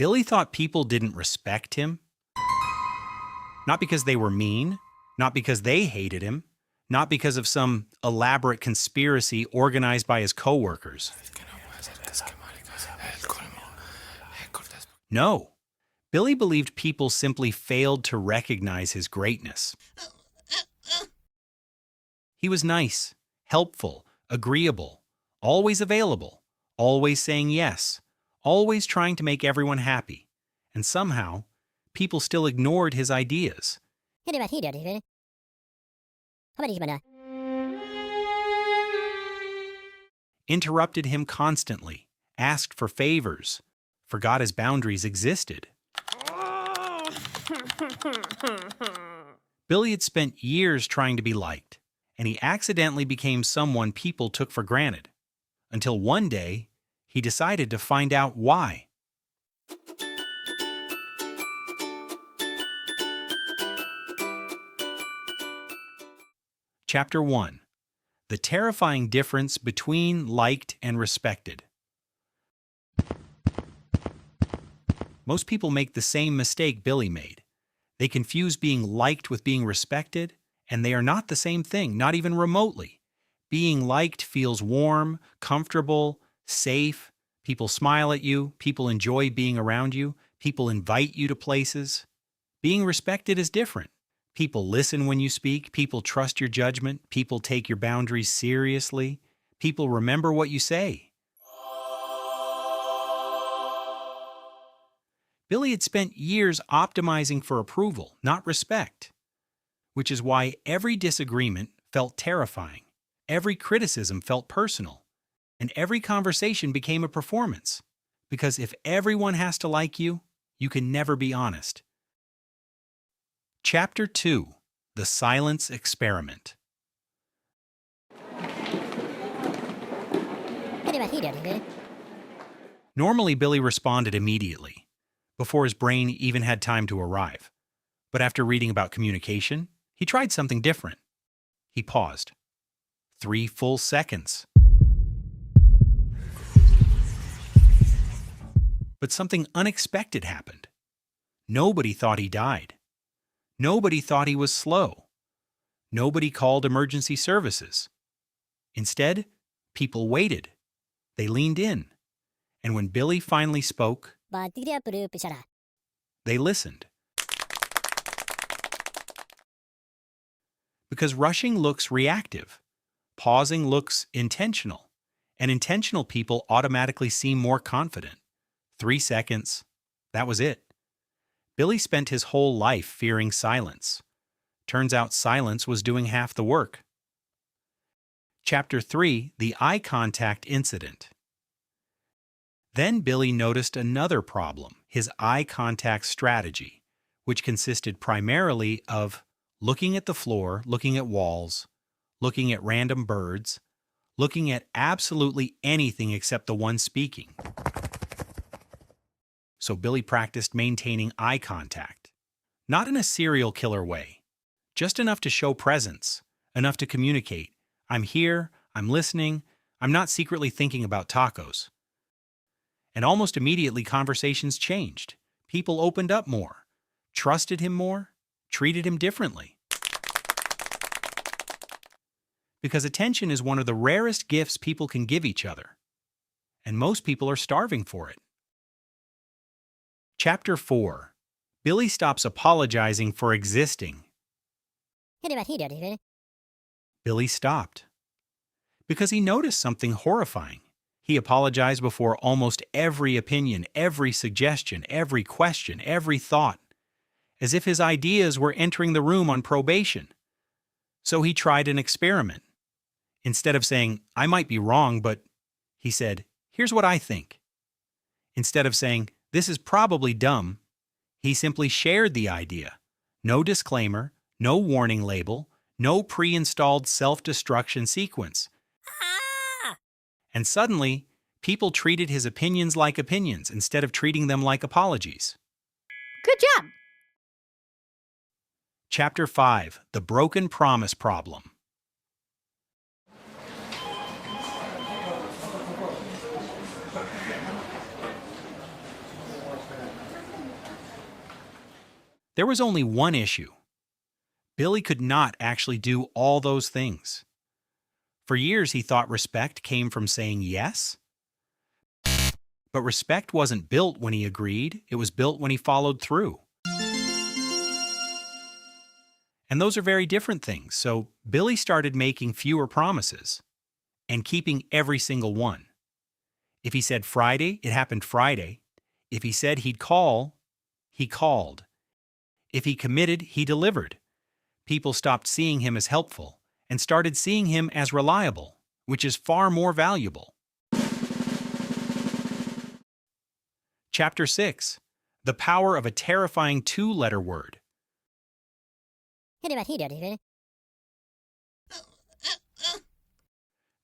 Billy thought people didn't respect him, not because they were mean, not because they hated him, not because of some elaborate conspiracy organized by his coworkers. No, Billy believed people simply failed to recognize his greatness. He was nice, helpful, agreeable, always available, always saying yes, always trying to make everyone happy, and somehow, people still ignored his ideas. Interrupted him constantly, asked for favors, forgot his boundaries existed. Billy had spent years trying to be liked, and he accidentally became someone people took for granted, until one day, he decided to find out why. Chapter 1. The terrifying difference between liked and respected. Most people make the same mistake Billy made. They confuse being liked with being respected, and they are not the same thing, not even remotely. Being liked feels warm, comfortable, safe. People smile at you, people enjoy being around you, people invite you to places. Being respected is different. People listen when you speak, people trust your judgment, people take your boundaries seriously, people remember what you say. Billy had spent years optimizing for approval, not respect, which is why every disagreement felt terrifying, every criticism felt personal, and every conversation became a performance. Because if everyone has to like you, you can never be honest. Chapter 2. The Silence Experiment. Normally, Billy responded immediately, before his brain even had time to arrive. But after reading about communication, he tried something different. He paused. 3 full seconds. But something unexpected happened. Nobody thought he died. Nobody thought he was slow. Nobody called emergency services. Instead, people waited. They leaned in. And when Billy finally spoke, they listened. Because rushing looks reactive. Pausing looks intentional. And intentional people automatically seem more confident. 3 seconds. That was it. Billy spent his whole life fearing silence. Turns out silence was doing half the work. Chapter 3. The Eye Contact Incident. Then Billy noticed another problem, his eye contact strategy, which consisted primarily of looking at the floor, looking at walls, looking at random birds, looking at absolutely anything except the one speaking. So Billy practiced maintaining eye contact. Not in a serial killer way, just enough to show presence, enough to communicate. I'm here, I'm listening, I'm not secretly thinking about tacos. And almost immediately conversations changed. People opened up more, trusted him more, treated him differently. Because attention is one of the rarest gifts people can give each other. And most people are starving for it. Chapter 4. Billy stops apologizing for existing. Billy stopped. Because he noticed something horrifying. He apologized before almost every opinion, every suggestion, every question, every thought, as if his ideas were entering the room on probation. So he tried an experiment. Instead of saying, I might be wrong, but he said, here's what I think. Instead of saying, this is probably dumb, he simply shared the idea. No disclaimer, no warning label, no pre-installed self-destruction sequence. And suddenly, people treated his opinions like opinions instead of treating them like apologies. Good job! Chapter 5. The Broken Promise Problem. There was only one issue. Billy could not actually do all those things. For years, he thought respect came from saying yes. But respect wasn't built when he agreed, it was built when he followed through. And those are very different things, so Billy started making fewer promises and keeping every single one. If he said Friday, it happened Friday. If he said he'd call, he called. If he committed, he delivered. People stopped seeing him as helpful and started seeing him as reliable, which is far more valuable. Chapter 6. The Power of a Terrifying Two-Letter Word.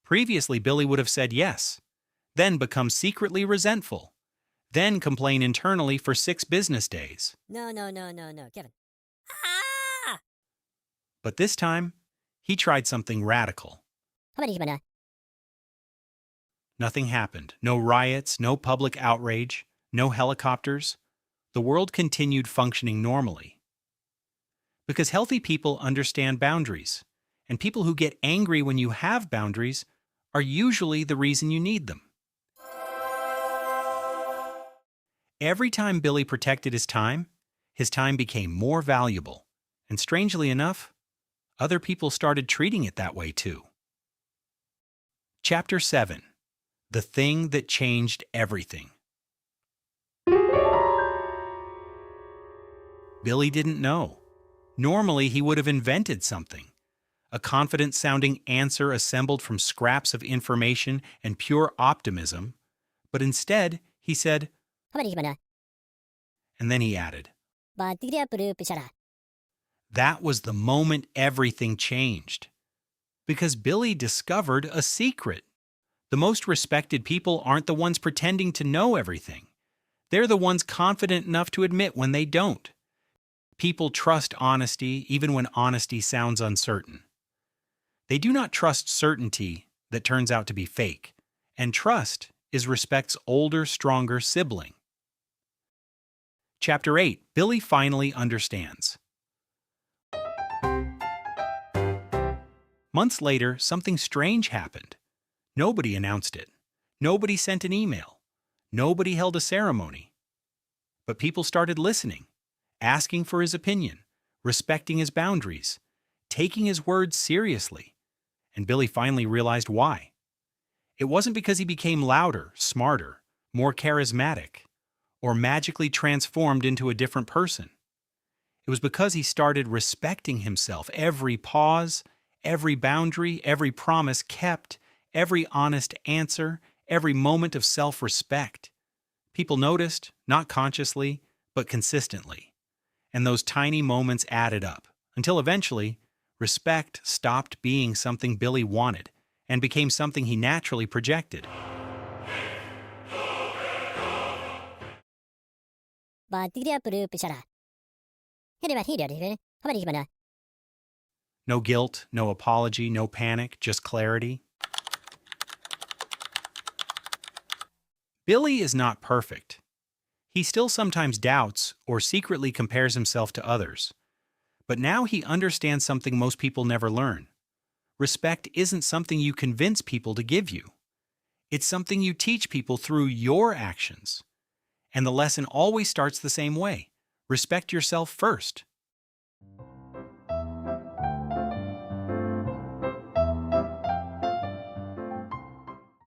Previously, Billy would have said yes, then become secretly resentful, then complain internally for 6 business days. No, Kevin. But this time, he tried something radical. Nothing happened. No riots, no public outrage, no helicopters. The world continued functioning normally. Because healthy people understand boundaries, and people who get angry when you have boundaries are usually the reason you need them. Every time Billy protected his time became more valuable. And strangely enough, other people started treating it that way too. Chapter 7. The Thing That Changed Everything. Billy didn't know. Normally, he would have invented something. A confident-sounding answer assembled from scraps of information and pure optimism. But instead, he said, and then he added. That was the moment everything changed. Because Billy discovered a secret. The most respected people aren't the ones pretending to know everything. They're the ones confident enough to admit when they don't. People trust honesty even when honesty sounds uncertain. They do not trust certainty that turns out to be fake. And trust is respect's older, stronger sibling. Chapter 8. Billy finally understands. Months later, something strange happened. Nobody announced it. Nobody sent an email. Nobody held a ceremony. But people started listening, asking for his opinion, respecting his boundaries, taking his words seriously. And Billy finally realized why. It wasn't because he became louder, smarter, more charismatic, or magically transformed into a different person. It was because he started respecting himself. Every pause, every boundary, every promise kept, every honest answer, every moment of self-respect. People noticed, not consciously, but consistently. And those tiny moments added up, until eventually, respect stopped being something Billy wanted and became something he naturally projected. No guilt, no apology, no panic, just clarity. Billy is not perfect. He still sometimes doubts or secretly compares himself to others. But now he understands something most people never learn. Respect isn't something you convince people to give you. It's something you teach people through your actions. And the lesson always starts the same way. Respect yourself first,